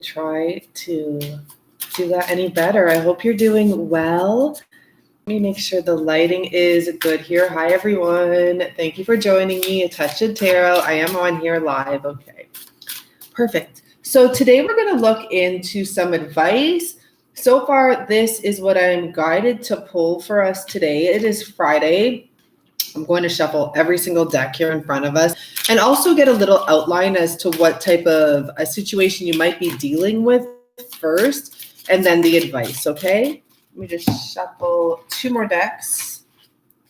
try to do that any better. I hope you're doing well. Let me make sure the lighting is good here. Hi, everyone. Thank you for joining me. A Touch of Tarot. I am on here live. Okay, perfect. So today we're going to look into some advice. So far, this is what I'm guided to pull for us today. It is Friday. I'm going to shuffle every single deck here in front of us and also get a little outline as to what type of a situation you might be dealing with first, and then the advice, okay? Let me just shuffle two more decks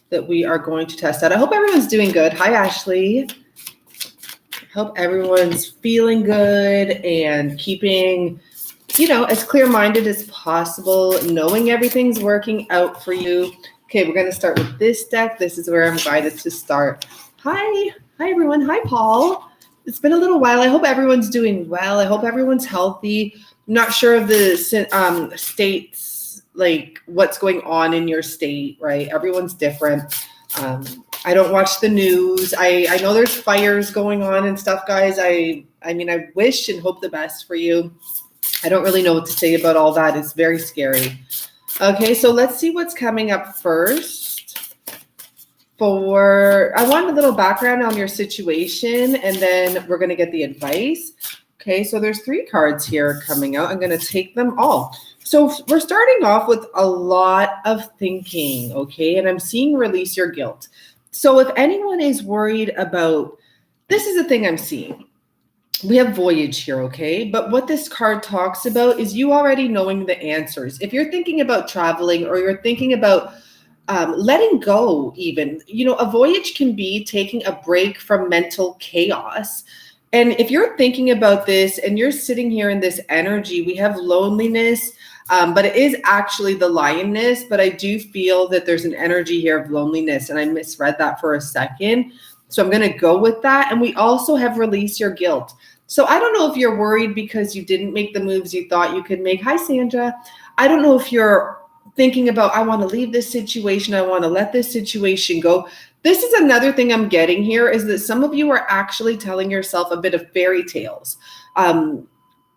that we are going to test out. I hope everyone's doing good. Hi, Ashley. Hope everyone's feeling good and keeping, as clear-minded as possible, knowing everything's working out for you. Okay, we're going to start with this deck. This is where I'm guided to start. Hi everyone. Hi, Paul. It's been a little while. I hope everyone's doing well. I hope everyone's healthy. I'm not sure of the states, like what's going on in your state, right? Everyone's different. I don't watch the news. I know there's fires going on and stuff, guys. I mean, I wish and hope the best for you. I don't really know what to say about all that. It's very scary. Okay, so let's see what's coming up first. I want a little background on your situation, and then we're going to get the advice. Okay, so there's 3 cards here coming out. I'm going to take them all. So we're starting off with a lot of thinking, okay? And I'm seeing release your guilt. So if anyone is worried about, this is the thing I'm seeing. We have voyage here, okay? But what this card talks about is you already knowing the answers. If you're thinking about traveling or you're thinking about letting go even, a voyage can be taking a break from mental chaos. And if you're thinking about this and you're sitting here in this energy, we have loneliness, but it is actually the lioness. But I do feel that there's an energy here of loneliness, and I misread that for a second. So I'm going to go with that. And we also have release your guilt. So I don't know if you're worried because you didn't make the moves you thought you could make. Hi, Sandra. I don't know if you're thinking about, I want to leave this situation. I want to let this situation go. This is another thing I'm getting here is that some of you are actually telling yourself a bit of fairy tales.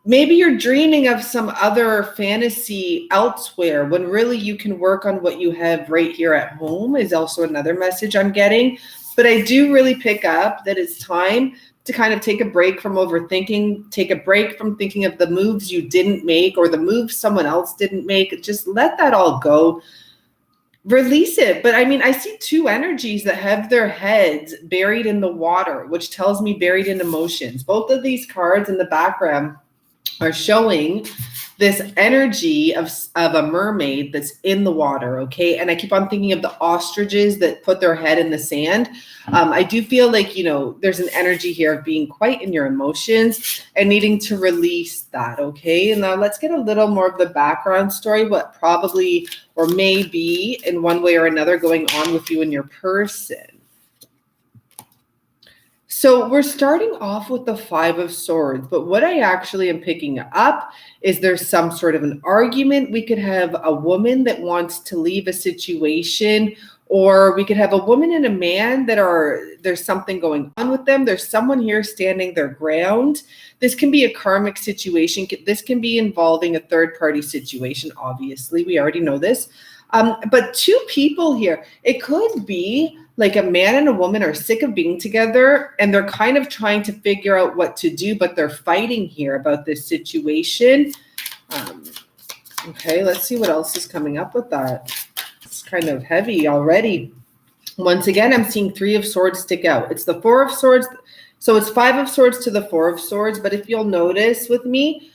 Maybe you're dreaming of some other fantasy elsewhere when really you can work on what you have right here at home is also another message I'm getting. But I do really pick up that it's time to kind of take a break from overthinking, take a break from thinking of the moves you didn't make or the moves someone else didn't make. Just let that all go. Release it. But I mean, I see 2 energies that have their heads buried in the water, which tells me buried in emotions. Both of these cards in the background are showing this energy of a mermaid that's in the water, okay? And I keep on thinking of the ostriches that put their head in the sand. I do feel like, there's an energy here of being quite in your emotions and needing to release that, okay? And now let's get a little more of the background story, what probably or may be in one way or another going on with you and your person. So we're starting off with the 5 of Swords, but what I actually am picking up is there's some sort of an argument. We could have a woman that wants to leave a situation, or we could have a woman and a man that there's something going on with them. There's someone here standing their ground. This can be a karmic situation. This can be involving a third-party situation, obviously. We already know this. But 2 people here. It could be like a man and a woman are sick of being together and they're kind of trying to figure out what to do, but they're fighting here about this situation. Okay, let's see what else is coming up with that. It's kind of heavy already. Once again, I'm seeing 3 of Swords stick out. It's the 4 of Swords. So it's 5 of Swords to the 4 of Swords. But if you'll notice with me,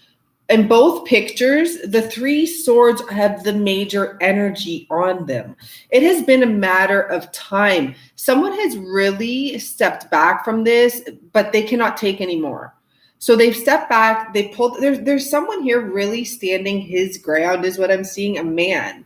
in both pictures, the 3 swords have the major energy on them. It has been a matter of time. Someone has really stepped back from this, but they cannot take anymore. So they've stepped back. They pulled. There's someone here really standing his ground is what I'm seeing. A man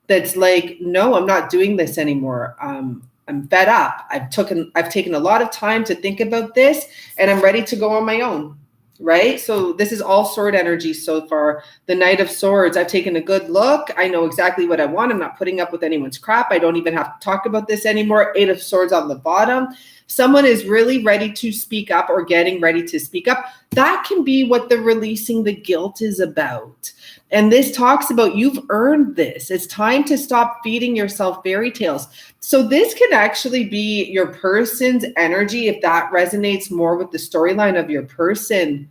that's like, no, I'm not doing this anymore. I'm fed up. I've taken a lot of time to think about this, and I'm ready to go on my own. Right? So this is all sword energy so far. The Knight of Swords, I've taken a good look. I know exactly what I want. I'm not putting up with anyone's crap. I don't even have to talk about this anymore. 8 of Swords on the bottom. Someone is really ready to speak up or getting ready to speak up. That can be what the releasing the guilt is about. And this talks about you've earned this. It's time to stop feeding yourself fairy tales. So this can actually be your person's energy if that resonates more with the storyline of your person.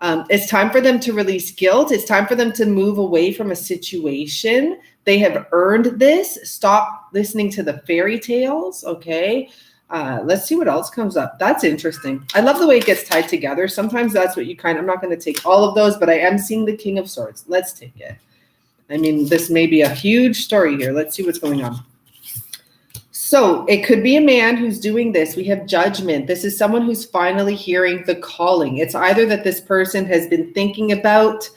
It's time for them to release guilt. It's time for them to move away from a situation. They have earned this. Stop listening to the fairy tales, okay? Let's see what else comes up. That's interesting. I love the way it gets tied together. Sometimes that's what you I'm not going to take all of those, but I am seeing the King of Swords. Let's take it. I mean, this may be a huge story here. Let's see what's going on. So it could be a man who's doing this. We have Judgment. This is someone who's finally hearing the calling. It's either that this person has been thinking about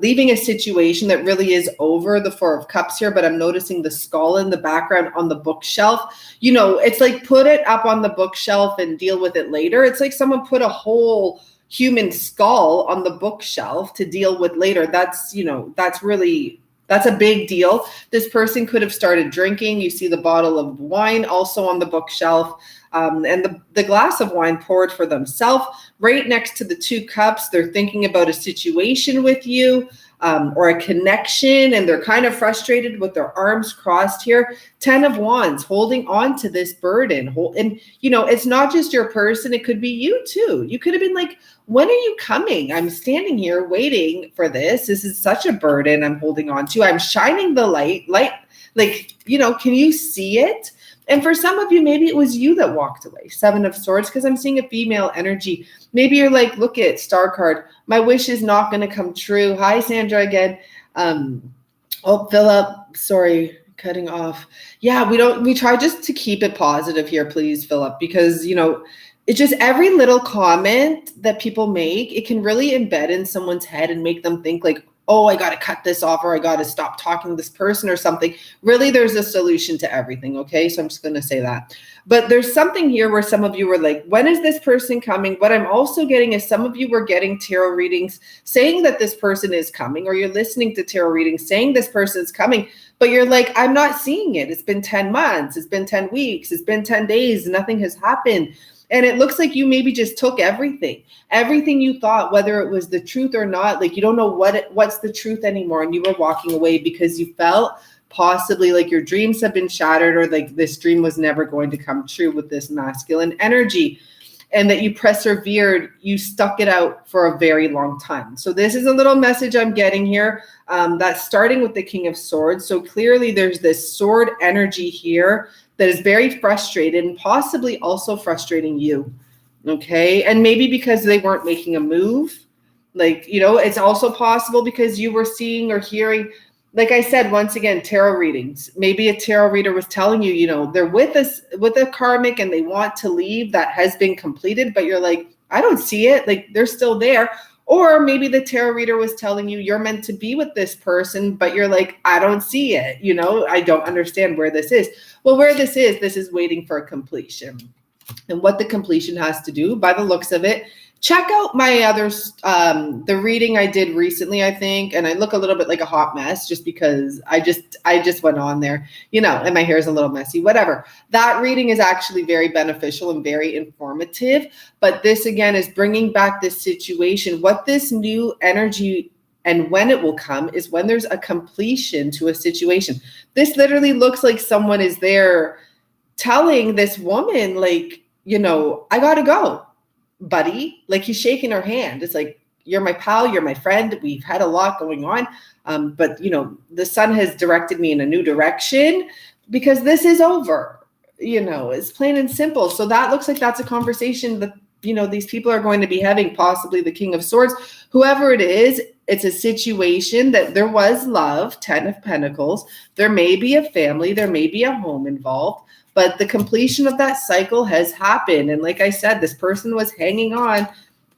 leaving a situation that really is over, the Four of Cups here, but I'm noticing the skull in the background on the bookshelf. You know, it's like put it up on the bookshelf and deal with it later. It's like someone put a whole human skull on the bookshelf to deal with later. That's, you know, that's a big deal. This person could have started drinking. You see the bottle of wine also on the bookshelf. And the glass of wine poured for themselves. Right next to the 2 cups, they're thinking about a situation with you or a connection, and they're kind of frustrated with their arms crossed here. 10 of Wands, holding on to this burden. And, you know, it's not just your person. It could be you too. You could have been like, when are you coming? I'm standing here waiting for this. This is such a burden I'm holding on to. I'm shining the light, like, you know, can you see it? And for some of you, maybe it was you that walked away. 7 of Swords, because I'm seeing a female energy. Maybe you're like, look at Star card. My wish is not going to come true. Hi, Sandra again. Philip, sorry, cutting off. Yeah, we try just to keep it positive here, please, Philip, because, you know, it's just every little comment that people make, it can really embed in someone's head and make them think like, oh, I got to cut this off, or I got to stop talking to this person or something. Really, there's a solution to everything, okay? So I'm just going to say that. But there's something here where some of you were like, when is this person coming? What I'm also getting is some of you were getting tarot readings saying that this person is coming, or you're listening to tarot readings saying this person is coming, but you're like, I'm not seeing it. It's been 10 months. It's been 10 weeks. It's been 10 days. Nothing has happened. And it looks like you maybe just took everything you thought, whether it was the truth or not, like you don't know what's the truth anymore. And you were walking away because you felt possibly like your dreams have been shattered, or like this dream was never going to come true with this masculine energy, and that you persevered, you stuck it out for a very long time. So this is a little message I'm getting here, that's starting with the King of Swords. So clearly there's this sword energy here that is very frustrated and possibly also frustrating you, okay? And maybe because they weren't making a move. Like, you know, it's also possible because you were seeing or hearing, like I said, once again, tarot readings. Maybe a tarot reader was telling you, you know, they're with us, with a karmic, and they want to leave that has been completed, but you're like, I don't see it. Like, they're still there. Or maybe the tarot reader was telling you you're meant to be with this person, but you're like, I don't see it. You know, I don't understand where this is. Well, where this is waiting for a completion. And what the completion has to do, by the looks of it, check out my others, the reading I did recently, I think, and I look a little bit like a hot mess just because I just went on there, you know, and my hair is a little messy, whatever. That reading is actually very beneficial and very informative. But this, again, is bringing back this situation. What this new energy and when it will come is when there's a completion to a situation. This literally looks like someone is there telling this woman, like, you know, I got to go, buddy. Like, he's shaking her hand. It's like, you're my pal, you're my friend. We've had a lot going on. But, you know, the sun has directed me in a new direction because this is over, you know, it's plain and simple. So that looks like that's a conversation that, you know, these people are going to be having, possibly the King of Swords, whoever it is. It's a situation that there was love, 10 of Pentacles. There may be a family, there may be a home involved, but the completion of that cycle has happened. And like I said, this person was hanging on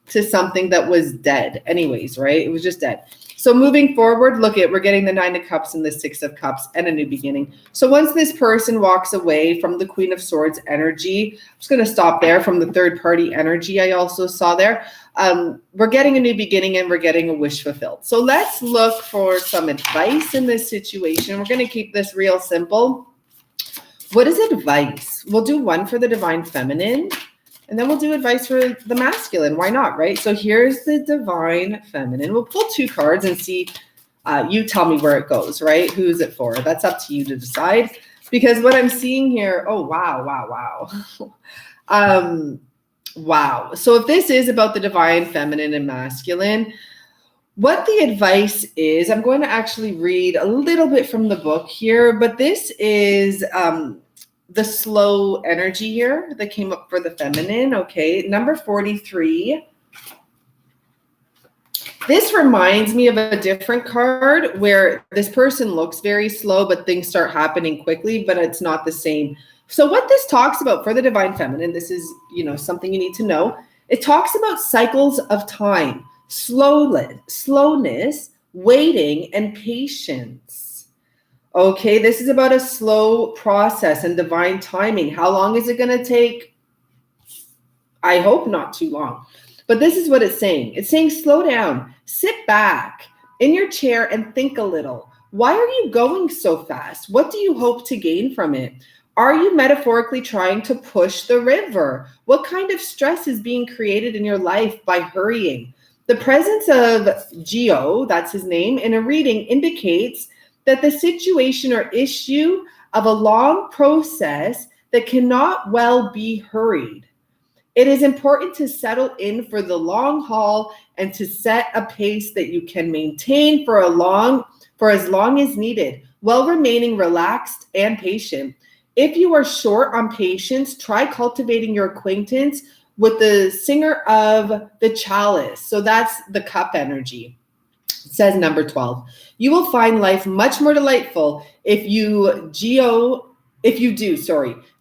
to something that was dead anyways, right? It was just dead. So moving forward, we're getting the 9 of Cups and the 6 of Cups and a new beginning. So once this person walks away from the Queen of Swords energy, I'm just going to stop there, from the third party energy I also saw there. We're getting a new beginning and we're getting a wish fulfilled. So let's look for some advice in this situation. We're going to keep this real simple. What is advice? We'll do one for the Divine Feminine And then we'll do advice for the masculine. Why not, right? So here's the divine feminine. We'll pull 2 cards and see, you tell me where it goes, right? Who's it for? That's up to you to decide. Because what I'm seeing here, oh, wow. Wow. So if this is about the divine feminine and masculine, what the advice is, I'm going to actually read a little bit from the book here, but this is the slow energy here that came up for the feminine. Okay, number 43. This reminds me of a different card where this person looks very slow, but things start happening quickly, but it's not the same. So what this talks about for the divine feminine, this is, something you need to know. It talks about cycles of time, slowness, waiting, and patience. Okay, this is about a slow process and divine timing. How long is it going to take? I hope not too long. But this is what it's saying. It's saying slow down, sit back in your chair and think a little. Why are you going so fast? What do you hope to gain from it? Are you metaphorically trying to push the river? What kind of stress is being created in your life by hurrying? The presence of Geo, that's his name, in a reading indicates that the situation or issue of a long process that cannot well be hurried. It is important to settle in for the long haul and to set a pace that you can maintain for as long as needed, while remaining relaxed and patient. If you are short on patience, try cultivating your acquaintance with the singer of the chalice. So that's the cup energy. It says number 12. You will find life much more delightful if you do.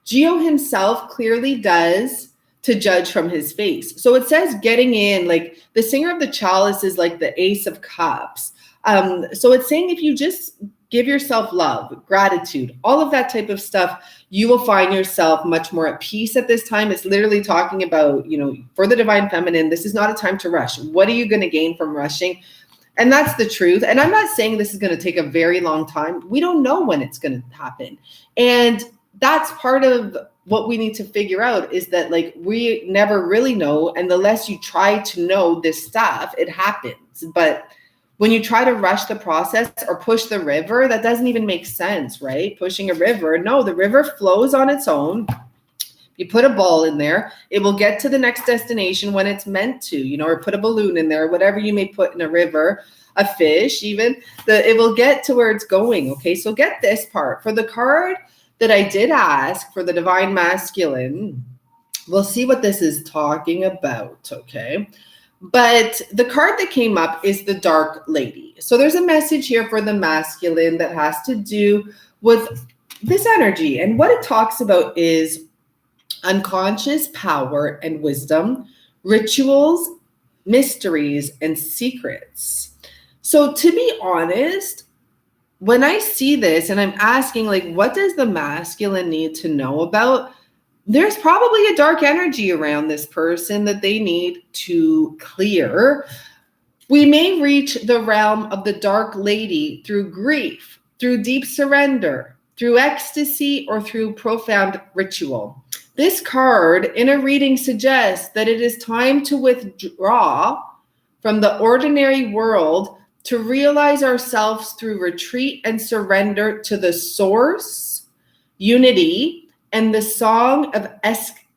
Geo himself clearly does to judge from his face. So it says getting in, like the singer of the chalice is like the ace of cups. So it's saying if you just give yourself love, gratitude, all of that type of stuff, you will find yourself much more at peace at this time. It's literally talking about, for the divine feminine, this is not a time to rush. What are you going to gain from rushing? And that's the truth. And I'm not saying this is going to take a very long time. We don't know when it's going to happen. And that's part of what we need to figure out, is that like we never really know. And the less you try to know this stuff, it happens. But when you try to rush the process or push the river, that doesn't even make sense, right? Pushing a river. No, the river flows on its own. You put a ball in there, it will get to the next destination when it's meant to, or put a balloon in there, whatever you may put in a river, a fish even, it will get to where it's going, okay? So get this part. For the card that I did ask for the divine masculine, we'll see what this is talking about, okay? But the card that came up is the Dark Lady. So there's a message here for the masculine that has to do with this energy. And what it talks about is unconscious power and wisdom, rituals, mysteries, and secrets. So to be honest, when I see this and I'm asking, like, what does the masculine need to know about? There's probably a dark energy around this person that they need to clear. We may reach the realm of the Dark Lady through grief, through deep surrender, through ecstasy, or through profound ritual. This card in a reading suggests that it is time to withdraw from the ordinary world to realize ourselves through retreat and surrender to the source, unity, and the song of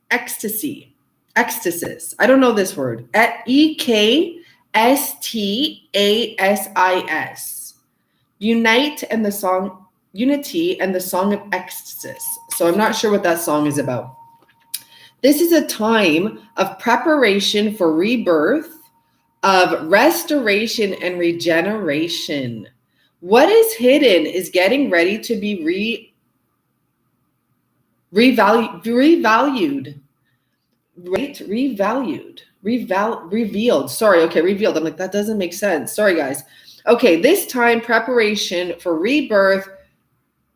ecstasy. Ecstasis. I don't know this word. EKSTASIS. Unite and the song, unity and the song of ecstasy. So I'm not sure what that song is about. This is a time of preparation for rebirth, of restoration and regeneration. What is hidden is getting ready to be revealed. Sorry, okay, revealed. I'm like, that doesn't make sense. Sorry, guys. Okay, this time preparation for rebirth,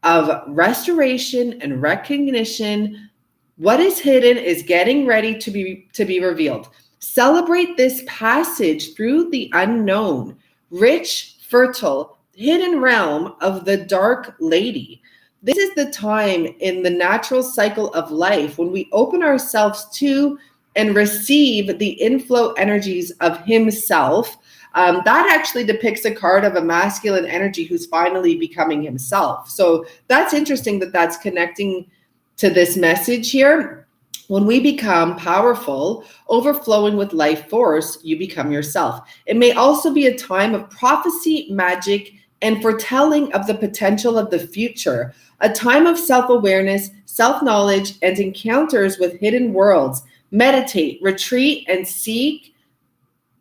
of restoration and recognition. What is hidden is getting ready to be revealed. Celebrate this passage through the unknown, rich, fertile, hidden realm of the Dark Lady. This is the time in the natural cycle of life when we open ourselves to and receive the inflow energies of himself. That actually depicts a card of a masculine energy who's finally becoming himself. So that's interesting that that's connecting to this message here. When we become powerful, overflowing with life force, you become yourself. It may also be a time of prophecy, magic, and foretelling of the potential of the future, a time of self-awareness, self-knowledge, and encounters with hidden worlds. Meditate, retreat, and seek,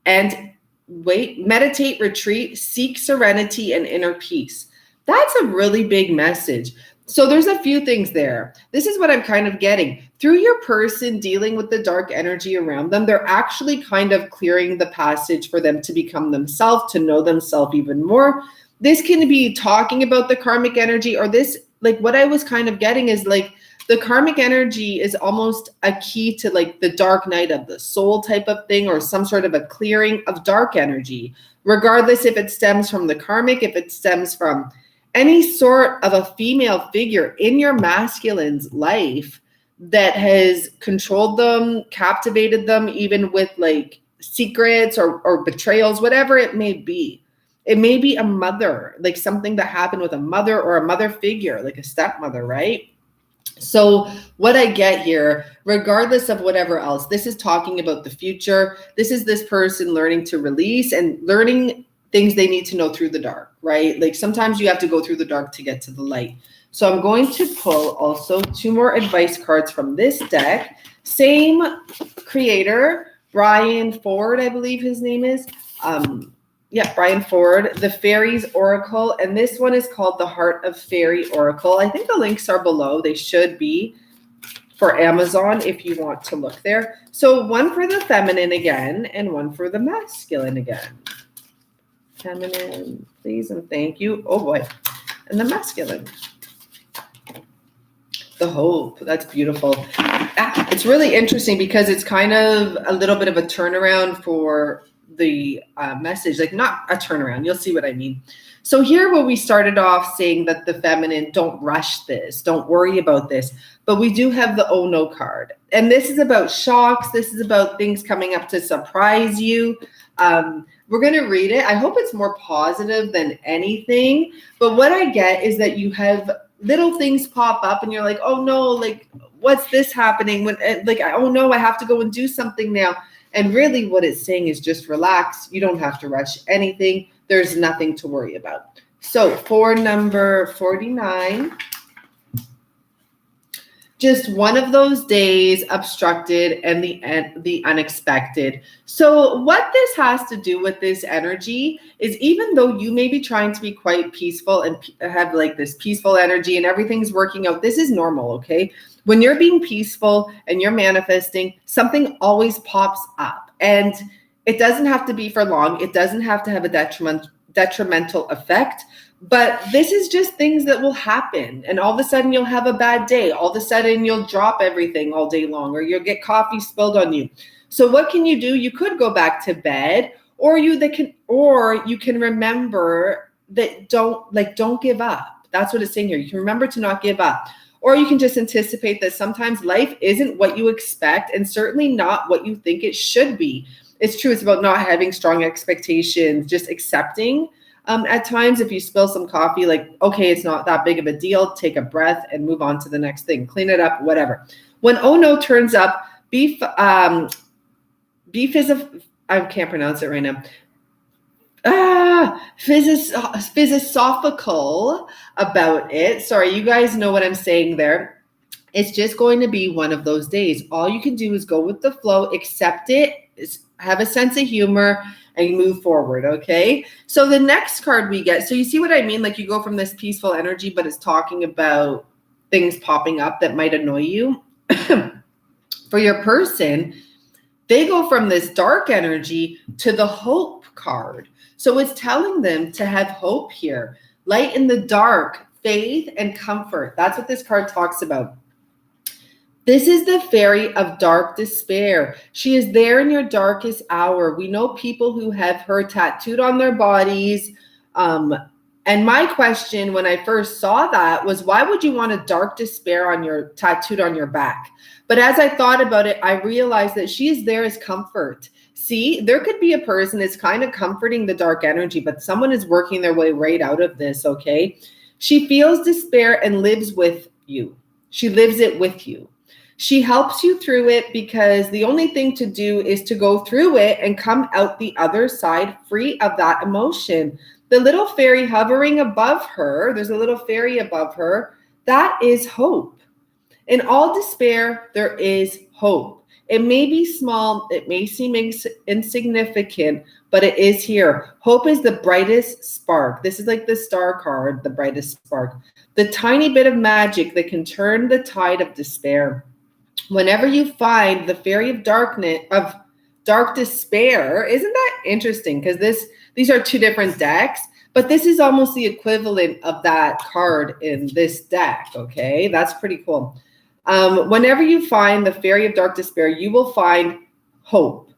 meditate, retreat, seek serenity and inner peace. That's a really big message. So there's a few things there. This is what I'm kind of getting. Through your person dealing with the dark energy around them, they're actually kind of clearing the passage for them to become themselves, to know themselves even more. This can be talking about the karmic energy, or this, like what I was kind of getting is like the karmic energy is almost a key to like the dark night of the soul type of thing, or some sort of a clearing of dark energy, regardless if it stems from the karmic, if it stems from any sort of a female figure in your masculine's life that has controlled them, captivated them, even with like secrets or betrayals, whatever it may be. It may be a mother, like something that happened with a mother or a mother figure, like a stepmother, right? So what I get here, regardless of whatever else, this is talking about the future. This is this person learning to release and learning things they need to know through the dark, right? Like sometimes you have to go through the dark to get to the light. So I'm going to pull also 2 more advice cards from this deck. Same creator, Brian Ford, I believe his name is. Brian Ford, the Fairies Oracle. And this one is called the Heart of Fairy Oracle. I think the links are below. They should be for Amazon if you want to look there. So one for the feminine again, and one for the masculine again. Feminine, please and thank you. Oh boy. And the masculine. The hope. That's beautiful. It's really interesting because it's kind of a little bit of a turnaround for the message, like not a turnaround. You'll see what I mean. So here where we started off saying that the feminine, don't rush this, don't worry about this, but we do have the oh no card. And this is about shocks. This is about things coming up to surprise you. We're going to read it. I hope it's more positive than anything. But what I get is that you have little things pop up and you're like, oh no, like what's this happening? When like, oh no, I have to go and do something now. And really what it's saying is just relax. You don't have to rush anything. There's nothing to worry about. So for number 49, just one of those days obstructed and the unexpected. So what this has to do with this energy is even though you may be trying to be quite peaceful and have like this peaceful energy and everything's working out, this is normal, okay? When you're being peaceful and you're manifesting, something always pops up. And it doesn't have to be for long. It doesn't have to have a detrimental effect. But this is just things that will happen. And all of a sudden you'll have a bad day. All of a sudden you'll drop everything all day long, or you'll get coffee spilled on you. So what can you do? You could go back to bed, or you can remember that don't give up. That's what it's saying here. You can remember to not give up. Or you can just anticipate that sometimes life isn't what you expect and certainly not what you think it should be. It's true. It's about not having strong expectations, just accepting. At times, if you spill some coffee, like, okay, it's not that big of a deal. Take a breath and move on to the next thing. Clean it up, whatever. When oh no turns up, beef is I can't pronounce it right now. Philosophical about it. Sorry, you guys know what I'm saying there. It's just going to be one of those days. All you can do is go with the flow, accept it, have a sense of humor, and move forward, okay? So the next card we get, so you see what I mean? Like you go from this peaceful energy, but it's talking about things popping up that might annoy you. For your person, they go from this dark energy to the hope card. So it's telling them to have hope here. Light in the dark, faith and comfort. That's what this card talks about. This is the fairy of dark despair. She is there in your darkest hour. We know people who have her tattooed on their bodies. And my question when I first saw that was, why would you want a dark despair on your tattooed on your back? But as I thought about it, I realized that she's there as comfort. See, there could be a person that's kind of comforting the dark energy, but someone is working their way right out of this, okay? She feels despair and lives with you. She lives it with you. She helps you through it because the only thing to do is to go through it and come out the other side free of that emotion. The little fairy hovering above her, there's a little fairy above her, that is hope. In all despair, there is hope. It may be small, it may seem insignificant, but it is here. Hope is the brightest spark. This is like the star card, the brightest spark. The tiny bit of magic that can turn the tide of despair. Whenever you find the fairy of darkness, of dark despair, isn't that interesting? Because these are two different decks, but this is almost the equivalent of that card in this deck, okay? That's pretty cool. Whenever you find the fairy of dark despair, you will find hope.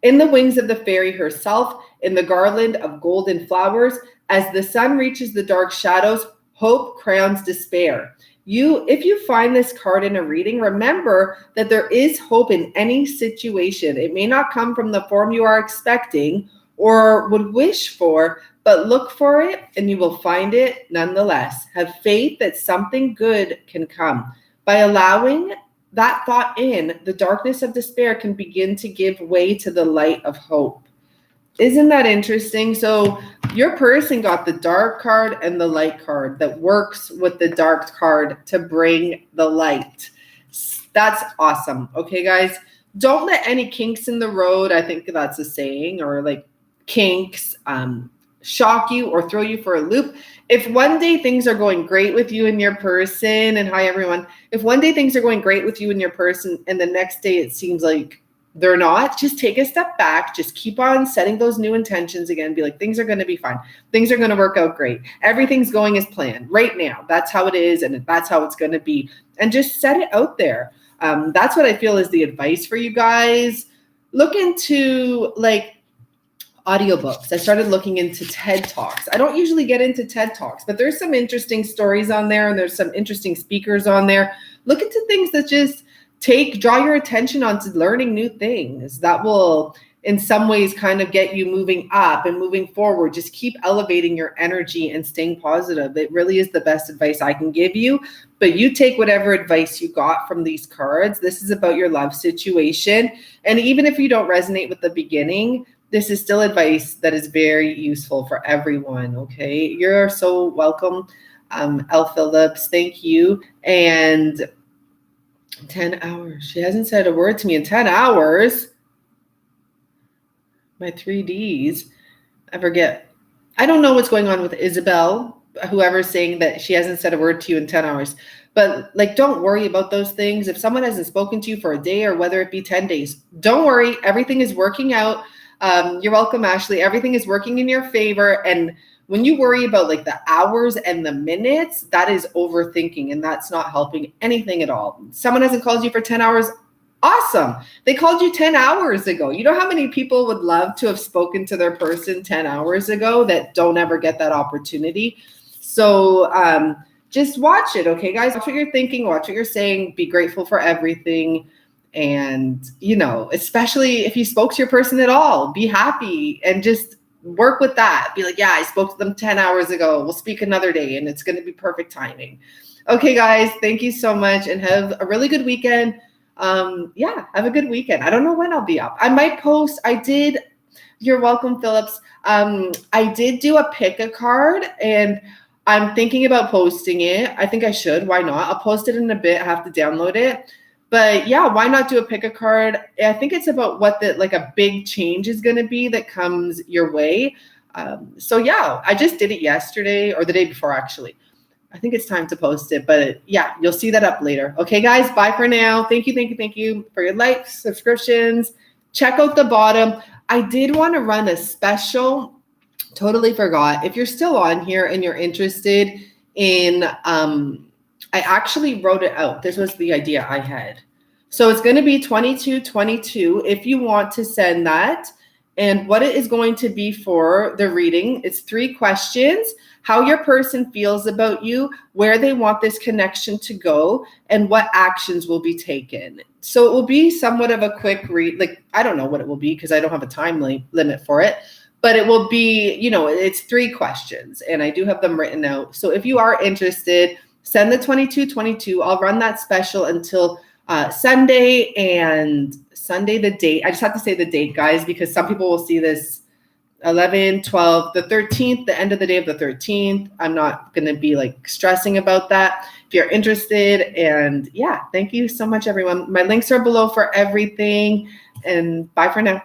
In the wings of the fairy herself, in the garland of golden flowers, as the sun reaches the dark shadows, hope crowns despair. If you find this card in a reading, remember that there is hope in any situation. It may not come from the form you are expecting or would wish for, but look for it and you will find it nonetheless. Have faith that something good can come. By allowing that thought in, the darkness of despair can begin to give way to the light of hope. Isn't that interesting? So your person got the dark card and the light card that works with the dark card to bring the light. That's awesome. Okay, guys, don't let any kinks in the road, I think that's a saying, or like kinks, shock you or throw you for a loop. If one day things are going great with you and your person, and hi everyone, if one day things are going great with you and your person and the next day it seems like they're not, just take a step back, just keep on setting those new intentions again, be like, things are going to be fine. Things are going to work out great. Everything's going as planned right now. That's how it is. And that's how it's going to be. And just set it out there. That's what I feel is the advice for you guys. Look into like audiobooks. I started looking into TED Talks. I don't usually get into TED Talks, but there's some interesting stories on there and there's some interesting speakers on there. Look into things that just draw your attention onto learning new things that will in some ways kind of get you moving up and moving forward. Just keep elevating your energy and staying positive. It really is the best advice I can give you, but you take whatever advice you got from these cards. This is about your love situation. And even if you don't resonate with the beginning, this is still advice that is very useful for everyone. Okay. You're so welcome. L. Phillips, thank you. And 10 hours. She hasn't said a word to me in 10 hours. My 3Ds. I forget. I don't know what's going on with Isabel, whoever's saying that she hasn't said a word to you in 10 hours. But like, don't worry about those things. If someone hasn't spoken to you for a day or whether it be 10 days, don't worry. Everything is working out. You're welcome, Ashley. Everything is working in your favor. And when you worry about like the hours and the minutes, that is overthinking and that's not helping anything at all. Someone hasn't called you for 10 hours. Awesome. They called you 10 hours ago. You know how many people would love to have spoken to their person 10 hours ago that don't ever get that opportunity? So just watch it. Okay, guys, watch what you're thinking, watch what you're saying, be grateful for everything. And, you know, especially if you spoke to your person at all, be happy and just work with that. Be like, yeah, I spoke to them 10 hours ago. We'll speak another day and it's going to be perfect timing. Okay, guys, thank you so much and have a really good weekend. Yeah, have a good weekend. I don't know when I'll be up. I might post. You're welcome, Phillips. I did do a pick a card and I'm thinking about posting it. I think I should. Why not? I'll post it in a bit. I have to download it. But yeah, why not do a pick a card? I think it's about what a big change is going to be that comes your way. So yeah, I just did it yesterday or the day before, actually. I think it's time to post it, but yeah, you'll see that up later. Okay, guys, bye for now. Thank you for your likes, subscriptions. Check out the bottom. I did want to run a special, totally forgot. If you're still on here and you're interested in, I actually wrote it out. This was the idea I had. So it's going to be 2222 if you want to send that. And what it is going to be for the reading, it's 3 questions: how your person feels about you, where they want this connection to go, and what actions will be taken. So it will be somewhat of a quick read. Like, I don't know what it will be because I don't have a time limit for it, but it will be, you know, it's 3 questions and I do have them written out. So if you are interested, send the 2222. I'll run that special until Sunday, and Sunday, the date. I just have to say the date, guys, because some people will see this 11, 12, the 13th, the end of the day of the 13th. I'm not going to be like stressing about that. If you're interested, and yeah, thank you so much, everyone. My links are below for everything, and bye for now.